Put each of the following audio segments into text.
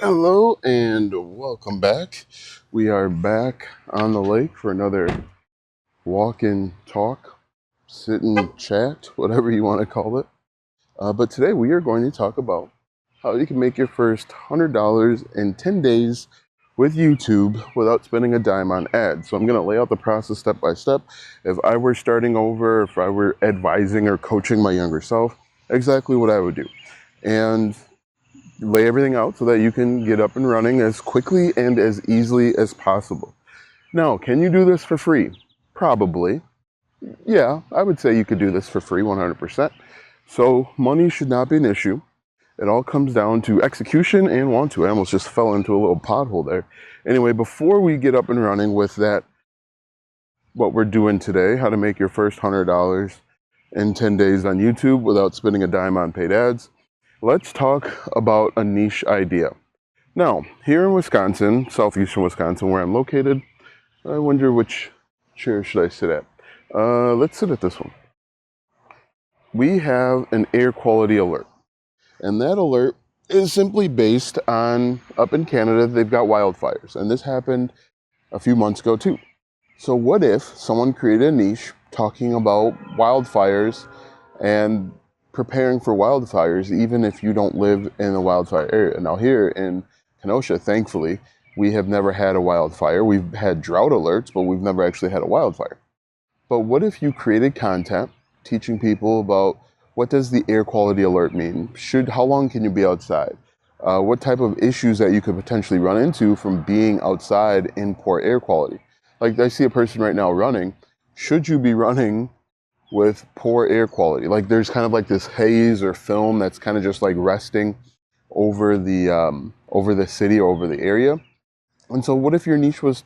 Hello and welcome back. We are back on the lake for another walk and talk, sit and chat, whatever you want to call it. But today we are going to talk about how you can make your first $100 in 10 days with YouTube without spending a dime on ads. So I'm going to lay out the process step by step. If I were starting over, if I were advising or coaching my younger self, exactly what I would do. And lay everything out so that you can get up and running as quickly and as easily as possible. Now, can you do this for free? Probably. Yeah, I would say you could do this for free 100%. So money should not be an issue. It all comes down to execution and want to. I almost just fell into a little pothole there. Anyway, before we get up and running with that, what we're doing today, how to make your first $100 in 10 days on YouTube without spending a dime on paid ads, let's talk about a niche idea. Now, here in Wisconsin, southeastern Wisconsin, where I'm located, I wonder which chair should I sit at. Let's sit at this one. We have an air quality alert. And that alert is simply based on, up in Canada, they've got wildfires. And this happened a few months ago too. So what if someone created a niche talking about wildfires and preparing for wildfires, even if you don't live in a wildfire area? Now here in Kenosha, thankfully, we have never had a wildfire. We've had drought alerts, but we've never actually had a wildfire. But what if you created content teaching people about what does the air quality alert mean? How long can you be outside? What type of issues that you could potentially run into from being outside in poor air quality? Like I see a person right now running. Should you be running with poor air quality? Like there's kind of like this haze or film that's kind of just like resting over the city or over the area. And so what if your niche was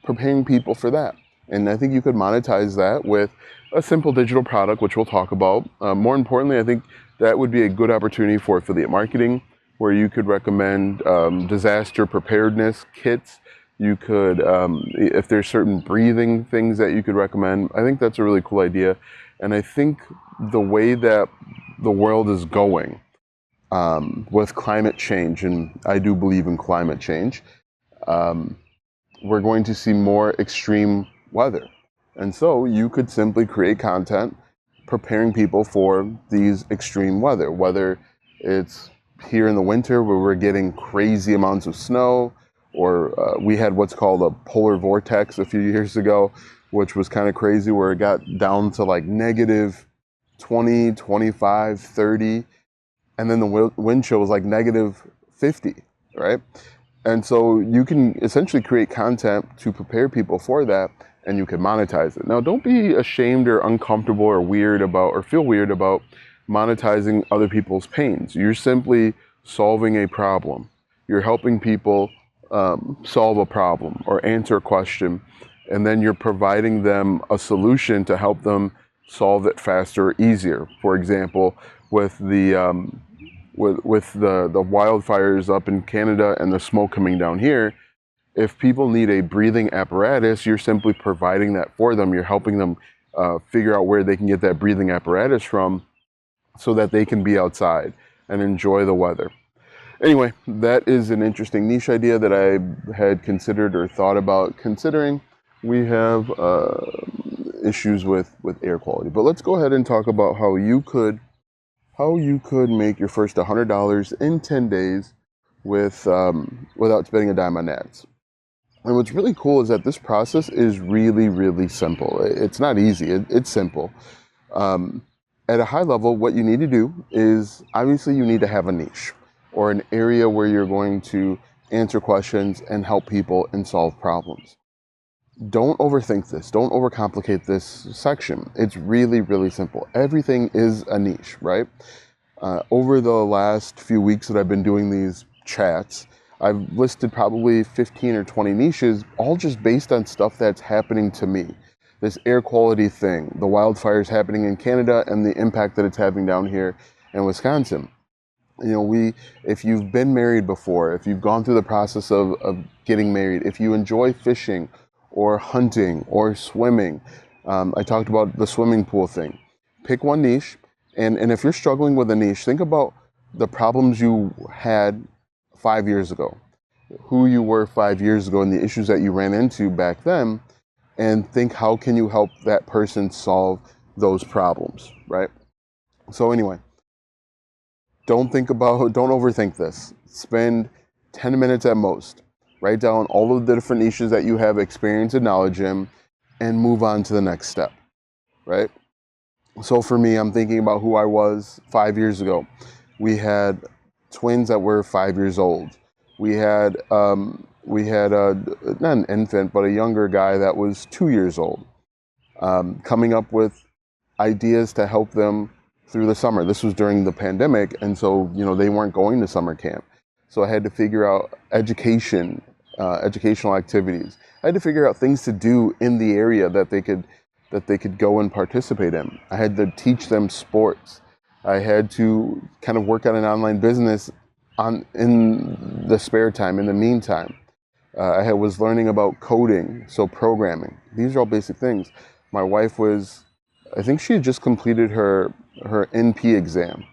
preparing people for that? And I think you could monetize that with a simple digital product, which we'll talk about. More importantly, I think that would be a good opportunity for affiliate marketing, where you could recommend disaster preparedness kits. You could, if there's certain breathing things that you could recommend, I think that's a really cool idea. And I think the way that the world is going with climate change, and I do believe in climate change, we're going to see more extreme weather. And so you could simply create content preparing people for these extreme weather, whether it's here in the winter where we're getting crazy amounts of snow, or we had what's called a polar vortex a few years ago, which was kind of crazy, where it got down to like negative 20, 25, 30, and then the wind chill was like negative 50, right? And so you can essentially create content to prepare people for that, and you can monetize it. Now, don't be ashamed or uncomfortable or weird about, or feel weird about monetizing other people's pains. You're simply solving a problem. You're helping people solve a problem or answer a question, and then you're providing them a solution to help them solve it faster or easier. For example, with the wildfires up in Canada and the smoke coming down here, if people need a breathing apparatus, you're simply providing that for them. You're helping them figure out where they can get that breathing apparatus from so that they can be outside and enjoy the weather. Anyway, that is an interesting niche idea that I had considered or thought about considering. We have issues with air quality. But let's go ahead and talk about how you could make your first $100 in 10 days without spending a dime on ads. And what's really cool is that this process is really, really simple. It's not easy. It's simple. At a high level, what you need to do is, obviously, you need to have a niche or an area where you're going to answer questions and help people and solve problems. Don't overthink this. Don't overcomplicate this section. It's really, really simple. Everything is a niche, right? Over the last few weeks that I've been doing these chats, I've listed probably 15 or 20 niches, all just based on stuff that's happening to me. This air quality thing, the wildfires happening in Canada, and the impact that it's having down here in Wisconsin. You know, if you've been married before, if you've gone through the process of getting married, if you enjoy fishing or hunting or swimming, I talked about the swimming pool thing. Pick one niche, and if you're struggling with a niche, think about the problems you had 5 years ago, who you were 5 years ago and the issues that you ran into back then, and think how can you help that person solve those problems, right? So anyway, don't overthink this. Spend 10 minutes at most. Write down all of the different niches that you have experience and knowledge in and move on to the next step, right? So for me, I'm thinking about who I was 5 years ago. We had twins that were 5 years old. We had not an infant, but a younger guy that was 2 years old. Coming up with ideas to help them through the summer. This was during the pandemic, and so they weren't going to summer camp. So I had to figure out educational activities. I had to figure out things to do in the area that they could go and participate in. I had to teach them sports. I had to kind of work on an online business in the spare time, in the meantime. I was learning about coding, so programming. These are all basic things. My wife I think she had just completed her NP exam.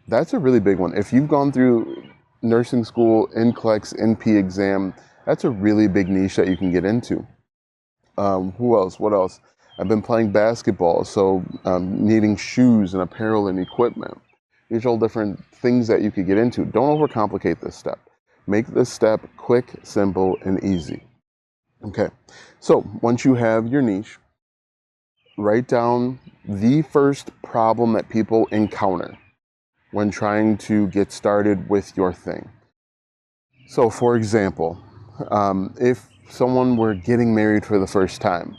That's a really big one. If you've gone through nursing school, NCLEX, NP exam, that's a really big niche that you can get into. Who else? What else? I've been playing basketball, so needing shoes and apparel and equipment. These are all different things that you could get into. Don't overcomplicate this step. Make this step quick, simple, and easy. Okay, so once you have your niche, write down the first problem that people encounter when trying to get started with your thing. So for example, if someone were getting married for the first time,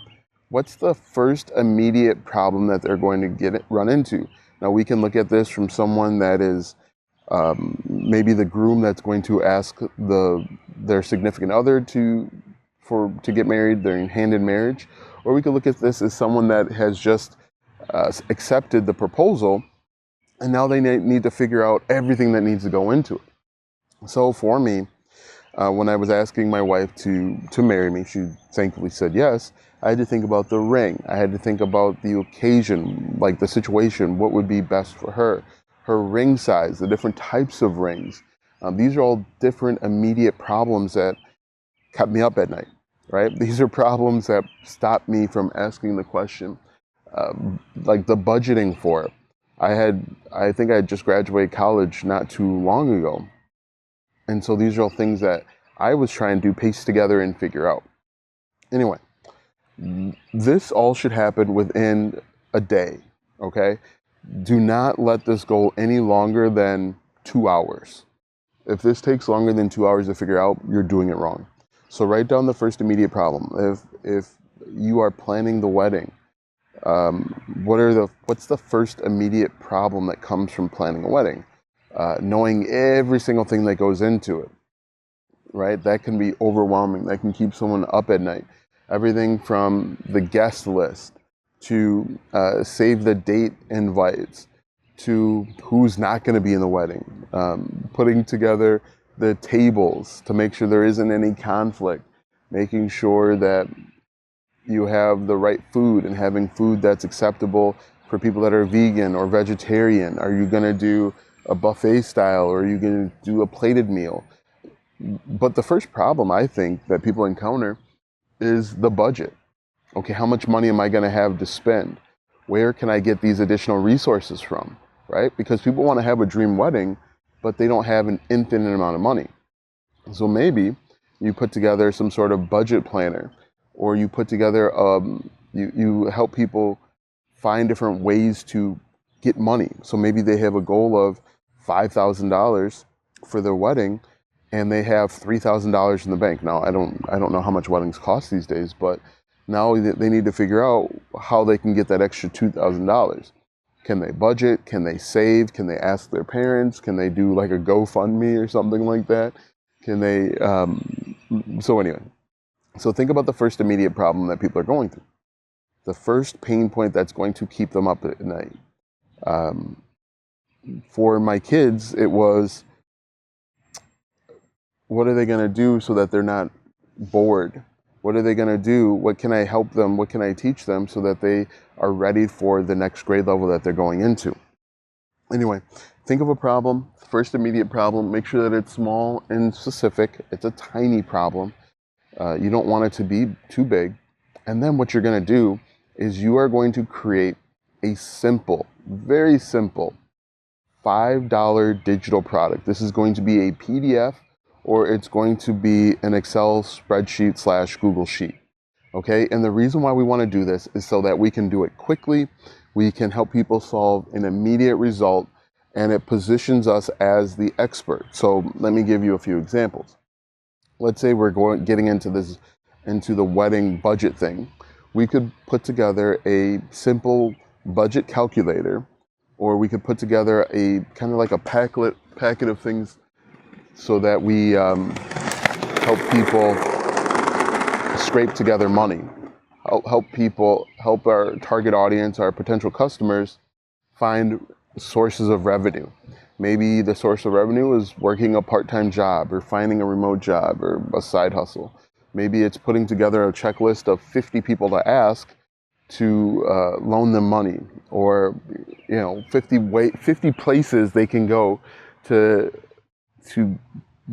what's the first immediate problem that they're going to run into? Now we can look at this from someone that is maybe the groom that's going to ask their significant other to get married, their hand in marriage, or we could look at this as someone that has just accepted the proposal, and now they need to figure out everything that needs to go into it. So for me, when I was asking my wife to marry me, she thankfully said yes. I had to think about the ring. I had to think about the occasion, like the situation, what would be best for her ring size, the different types of rings. These are all different immediate problems that kept me up at night, right? These are problems that stopped me from asking the question, like the budgeting for it. I think I had just graduated college not too long ago. And so these are all things that I was trying to piece together and figure out. Anyway, this all should happen within a day, okay? Do not let this go any longer than 2 hours. If this takes longer than 2 hours to figure out, you're doing it wrong. So write down the first immediate problem. If you are planning the wedding, what's the first immediate problem that comes from planning a wedding? Knowing every single thing that goes into it, right? That can be overwhelming. That can keep someone up at night. Everything from the guest list to save the date invites to who's not going to be in the wedding, putting together the tables to make sure there isn't any conflict, making sure that you have the right food and having food that's acceptable for people that are vegan or vegetarian. Are you going to do a buffet style, or are you going to do a plated meal? But the first problem I think that people encounter is the budget. Okay, how much money am I going to have to spend? Where can I get these additional resources from, right? Because people want to have a dream wedding, but they don't have an infinite amount of money. So maybe you put together some sort of budget planner, or you put together, you help people find different ways to get money. So maybe they have a goal of $5,000 for their wedding, and they have $3,000 in the bank. Now, I don't know how much weddings cost these days, but now they need to figure out how they can get that extra $2,000. Can they budget? Can they save? Can they ask their parents? Can they do like a GoFundMe or something like that? Can they, so anyway, so think about the first immediate problem that people are going through. The first pain point that's going to keep them up at night. For my kids, it was, what are they going to do so that they're not bored? What are they going to do? What can I help them? What can I teach them so that they are ready for the next grade level that they're going into? Anyway, think of a problem, first immediate problem, make sure that it's small and specific. It's a tiny problem. You don't want it to be too big. And then what you're going to do is you are going to create a simple, very simple $5 digital product. This is going to be a PDF or it's going to be an Excel spreadsheet / Google Sheet. Okay, and the reason why we want to do this is so that we can do it quickly, we can help people solve an immediate result, and it positions us as the expert. So let me give you a few examples. Let's say we're getting into the wedding budget thing. We could put together a simple budget calculator, or we could put together a kind of like a packet of things so that we help people scrape together money, help our target audience, our potential customers, find sources of revenue. Maybe the source of revenue is working a part-time job or finding a remote job or a side hustle. Maybe it's putting together a checklist of 50 people to ask to loan them money, or 50 places they can go to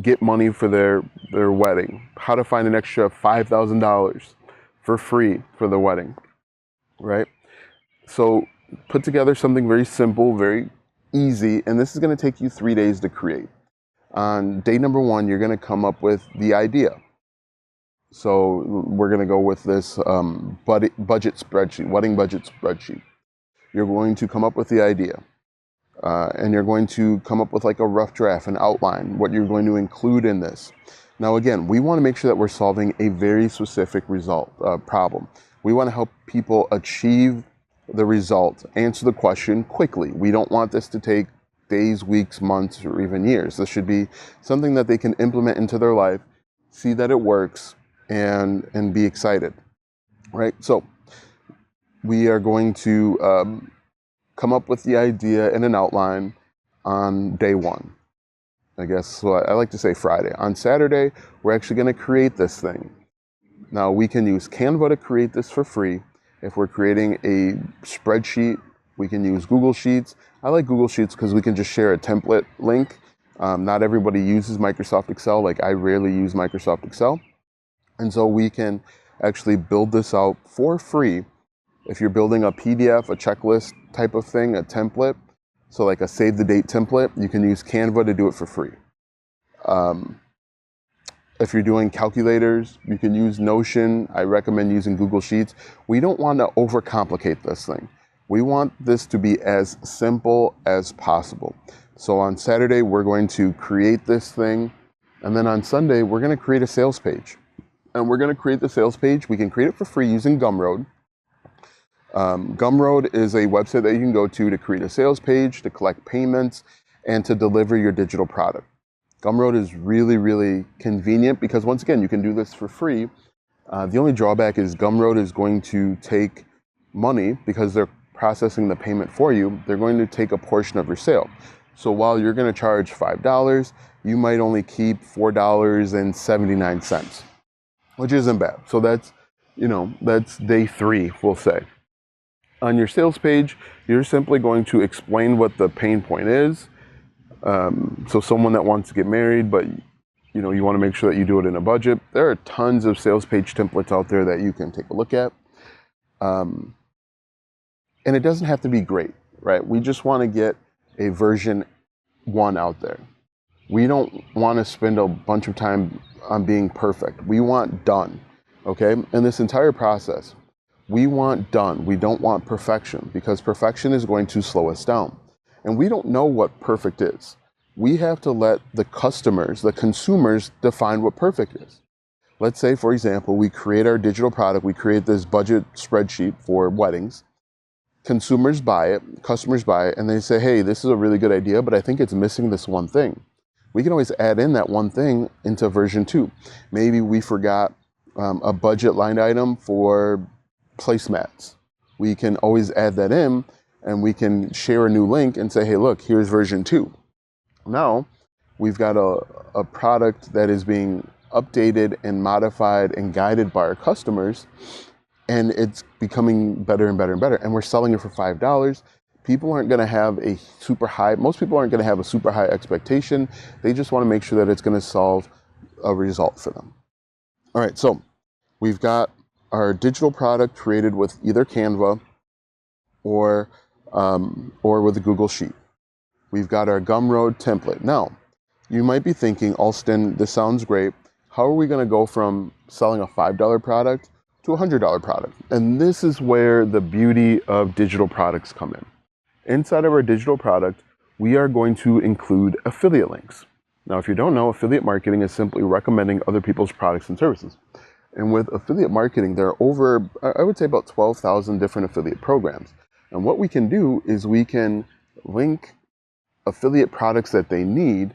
get money for their wedding. How to find an extra $5,000 for free for the wedding, right? So put together something very simple, very easy, and this is going to take you 3 days to create. On day number 1, you're going to come up with the idea. So we're going to go with this budget spreadsheet, wedding budget spreadsheet. You're going to come up with the idea. And you're going to come up with like a rough draft, an outline, what you're going to include in this. Now, again, we want to make sure that we're solving a very specific problem. We want to help people achieve the result, answer the question quickly. We don't want this to take days, weeks, months, or even years. This should be something that they can implement into their life, see that it works, and be excited, right? So we are going to come up with the idea and an outline on day 1. I guess, so I like to say Friday. On Saturday, we're actually going to create this thing. Now, we can use Canva to create this for free. If we're creating a spreadsheet, we can use Google Sheets. I like Google Sheets because we can just share a template link. Not everybody uses Microsoft Excel. Like, I rarely use Microsoft Excel. And so we can actually build this out for free. If you're building a PDF, a checklist type of thing, a template, so like a save the date template, you can use Canva to do it for free. If you're doing calculators, you can use Notion. I recommend using Google Sheets. We don't want to overcomplicate this thing. We want this to be as simple as possible. So on Saturday, we're going to create this thing. And then on Sunday, we're going to create a sales page. And we're going to create the sales page. We can create it for free using Gumroad. Gumroad is a website that you can go to create a sales page, to collect payments, and to deliver your digital product. Gumroad is really, really convenient because, once again, you can do this for free. The only drawback is Gumroad is going to take money because they're processing the payment for you. They're going to take a portion of your sale. So while you're going to charge $5, you might only keep $4.79, which isn't bad. So that's day 3, we'll say. On your sales page, you're simply going to explain what the pain point is. So someone that wants to get married, but you want to make sure that you do it in a budget. There are tons of sales page templates out there that you can take a look at. And it doesn't have to be great, right? We just want to get a version 1 out there. We don't want to spend a bunch of time on being perfect. We want done, okay? In this entire process, we want done. We don't want perfection, because perfection is going to slow us down. And we don't know what perfect is. We have to let the customers, the consumers, define what perfect is. Let's say, for example, we create our digital product. We create this budget spreadsheet for weddings. Consumers buy it, customers buy it, and they say, hey, this is a really good idea, but I think it's missing this one thing. We can always add in that one thing into version 2. Maybe we forgot a budget line item for placemats. We can always add that in, and we can share a new link and say, hey, look, here's version 2. Now we've got a product that is being updated and modified and guided by our customers, and it's becoming better and better and better. And we're selling it for $5 People aren't going to have a super high, most people aren't going to have a super high expectation. They just want to make sure that it's going to solve a result for them. All right, so we've got our digital product created with either Canva or with a Google Sheet. We've got our Gumroad template. Now, you might be thinking, Alston, this sounds great. How are we going to go from selling a $5 product to a $100 product? And this is where the beauty of digital products come in. Inside of our digital product, we are going to include affiliate links. Now, if you don't know, affiliate marketing is simply recommending other people's products and services. And with affiliate marketing, there are over, I would say about 12,000 different affiliate programs. And what we can do is we can link affiliate products that they need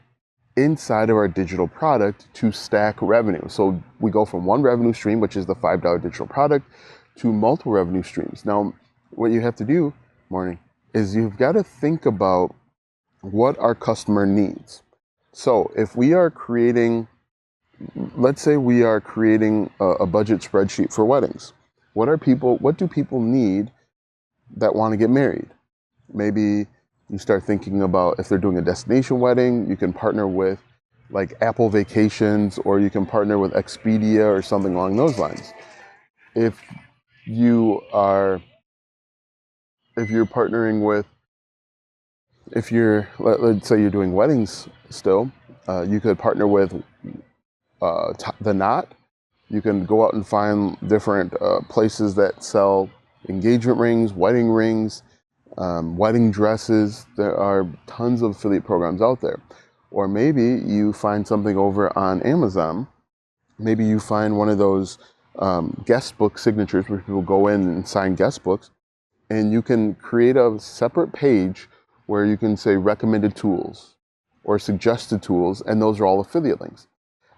inside of our digital product to stack revenue. So we go from one revenue stream, which is the $5 digital product, to multiple revenue streams. Now, what you have to do, is you've got to think about what our customer needs. So if we are creating, let's say we are creating a budget spreadsheet for weddings. What do people need that want to get married? Maybe you start thinking about, if they're doing a destination wedding, you can partner with like Apple Vacations, or you can partner with Expedia or something along those lines. If you're partnering with, let's say you're doing weddings still, you could partner with The Knot. You can go out and find different places that sell engagement rings, wedding dresses. There are tons of affiliate programs out there. Or maybe you find something over on Amazon. Maybe you find one of those guest book signatures where people go in and sign guest books, and you can create a separate page where you can say recommended tools or suggested tools, and those are all affiliate links.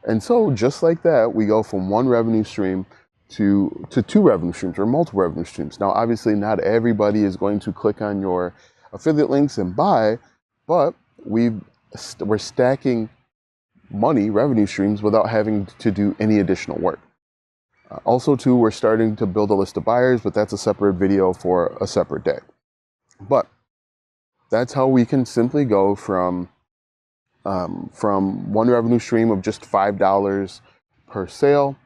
And so just like that, we go from one revenue stream to two revenue streams or multiple revenue streams. Now, obviously, not everybody is going to click on your affiliate links and buy, but we're stacking revenue streams without having to do any additional work. Also, too, we're starting to build a list of buyers, but that's a separate video for a separate day. But that's how we can simply go from one revenue stream of just $5 per sale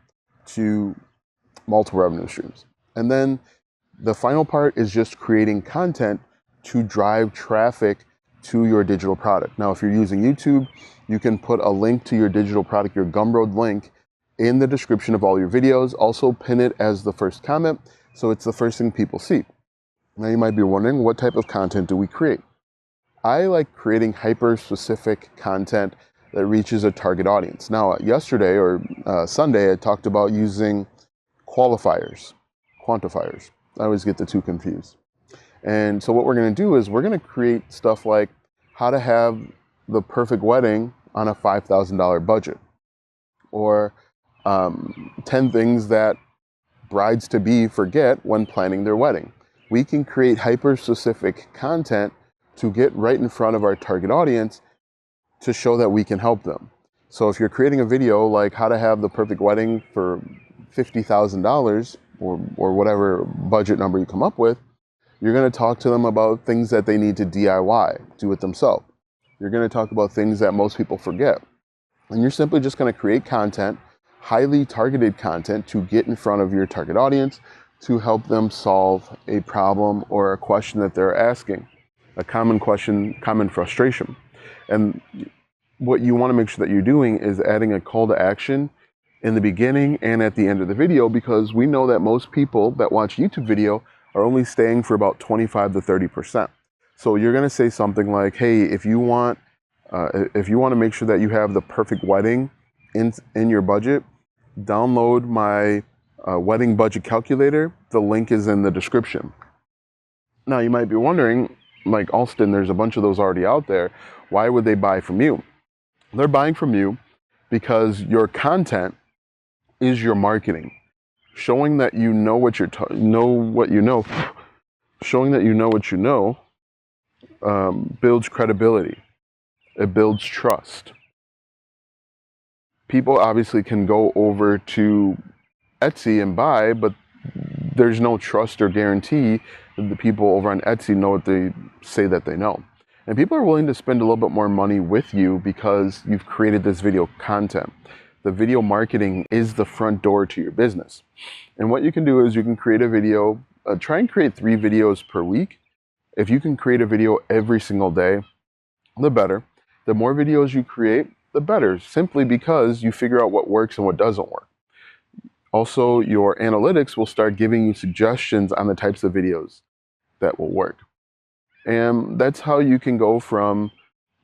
to multiple revenue streams. And then the final part is just creating content to drive traffic to your digital product. Now, if you're using YouTube, you can put a link to your digital product, your Gumroad link, in the description of all your videos. Also pin it as the first comment, so it's the first thing people see. Now you might be wondering, what type of content do we create? I like creating hyper-specific content that reaches a target audience. Now, yesterday or Sunday, I talked about using quantifiers. I always get the two confused. And so what we're going to do is we're going to create stuff like how to have the perfect wedding on a $5,000 budget, or 10 things that brides-to-be forget when planning their wedding. We can create hyper-specific content to get right in front of our target audience to show that we can help them. So if you're creating a video like how to have the perfect wedding for $50,000 or whatever budget number you come up with, you're going to talk to them about things that they need to DIY, do it themselves. You're going to talk about things that most people forget. And you're simply just going to create content, highly targeted content, to get in front of your target audience to help them solve a problem or a question that they're asking, a common question, common frustration. And what you want to make sure that you're doing is adding a call to action in the beginning and at the end of the video, because we know that most people that watch YouTube video are only staying for about 25 to 30%. So you're going to say something like, hey, if you want to make sure that you have the perfect wedding in your budget, download my wedding budget calculator. The link is in the description. Now you might be wondering, like, Alston, there's a bunch of those already out there. Why would they buy from you? They're buying from you because your content is your marketing. Showing that you know what showing that you know what you know builds credibility. It builds trust. People obviously can go over to Etsy and buy, but there's no trust or guarantee that the people over on Etsy know what they say that they know. And people are willing to spend a little bit more money with you because you've created this video content. The video marketing is the front door to your business. And what you can do is you can create a video, try and create 3 videos per week. If you can create a video every single day, the better. The more videos you create, the better, simply because you figure out what works and what doesn't work. Also, your analytics will start giving you suggestions on the types of videos that will work. And that's how you can go from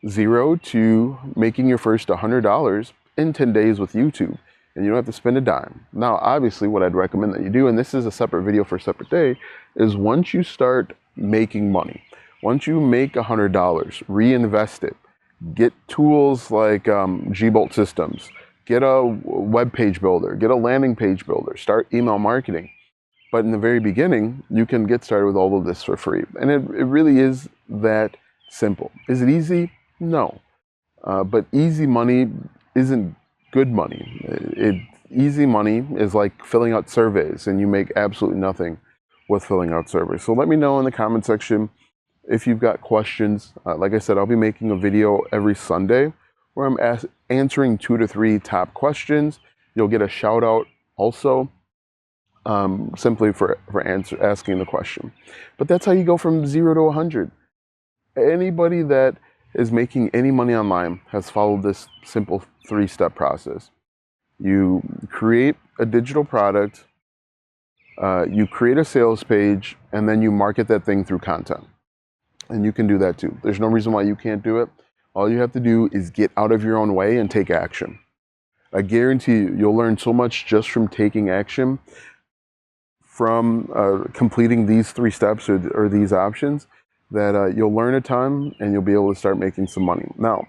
0 to making your first $100 in 10 days with YouTube. And you don't have to spend a dime. Now, obviously, what I'd recommend that you do, and this is a separate video for a separate day, is once you start making money, once you make $100, reinvest it. Get tools like Gbolt systems. Get a web page builder. Get a landing page builder. Start email marketing. But in the very beginning, you can get started with all of this for free. And it really is that simple. Is it easy? No. But easy money isn't good money. Easy money is like filling out surveys, and you make absolutely nothing with filling out surveys. So let me know in the comment section if you've got questions. Like I said, I'll be making a video every Sunday where I'm answering 2 to 3 top questions. You'll get a shout out also, simply for asking the question. But that's how you go from 0 to 100. Anybody that is making any money online has followed this simple 3-step process. You create a digital product, you create a sales page, and then you market that thing through content. And you can do that too. There's no reason why you can't do it. All you have to do is get out of your own way and take action. I guarantee you'll learn so much just from taking action, from completing these 3 steps or these options, that you'll learn a ton and you'll be able to start making some money. Now,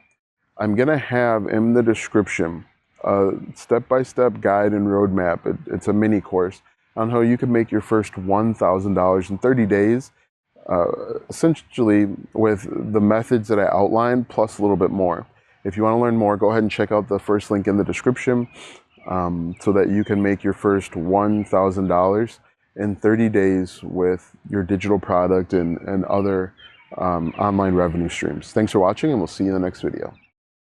I'm going to have in the description a step-by-step guide and roadmap. It's a mini course on how you can make your first $1,000 in 30 days, essentially with the methods that I outlined plus a little bit more. If you want to learn more, go ahead and check out the first link in the description, so that you can make your first $1,000 in 30 days with your digital product and other online revenue streams. Thanks for watching, and we'll see you in the next video.